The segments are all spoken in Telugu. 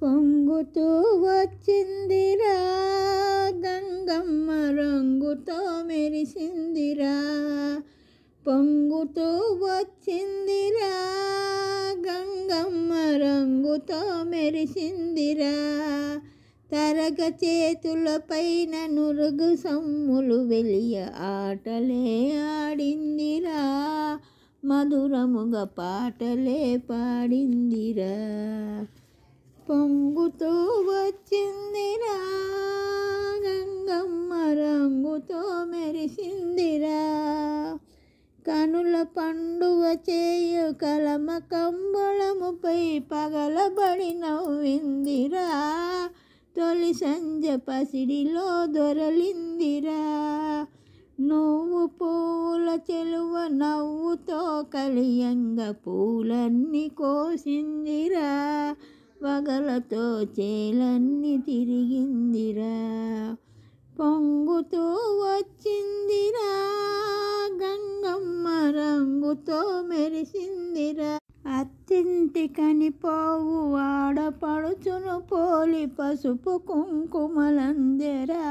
పొంగుతూ వచ్చిందిరా గంగమ్మ రంగుతో మెరిసిందిరా. పొంగుతూ వచ్చిందిరా గంగమ్మ రంగుతో మెరిసిందిరా. తరగ చేతులపైన నురుగు సమ్ములు వెలియ ఆటలే ఆడిందిరా. మధురముగా పాటలే పాడిందిరా. పొంగుతూ వచ్చిందిరా గంగమ్మ రంగుతో మెరిసిందిరా. కనుల పండువ చేయు కలమ కంబళముపై పగలబడి నవ్విందిరా. తొలి సంజ పసిడిలో దొరలిందిరా. నువ్వు పూల చెలువ నవ్వుతో కలియంగ పూలన్నీ కోసిందిరా. వగలతో చేలన్నీ తిరిగిందిరా. పొంగుతూ వచ్చిందిరా గంగమ్మ రంగుతో మెరిసిందిరా. అత్తింటికని పోవు ఆడపడుచును పోలి పసుపు కుంకుమలందెరా.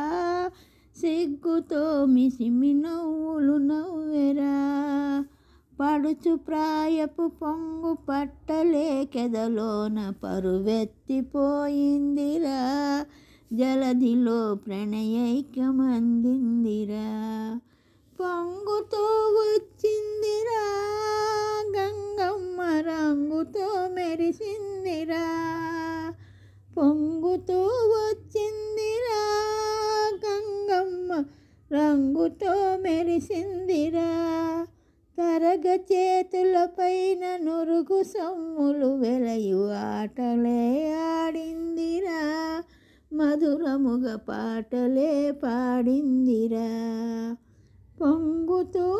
సిగ్గుతో మిసిమి నవ్వులు నవ్వెరా. పడుచు ప్రాయపు పొంగు పట్టలేకెదలోన పరువెత్తిపోయిందిరా. జలధిలో ప్రణయైక్యమందిందిరా. పొంగుతూ వచ్చిందిరా గంగమ్మ రంగుతో మెరిసిందిరా. పొంగుతూ వచ్చిందిరా గంగమ్మ రంగుతో మెరిసిందిరా. తరగ చేతులపైన నురుగు సమ్ములు వెలయు ఆటలే ఆడిందిరా. మధురముగా పాటలే పాడిందిరా. పొంగుతూ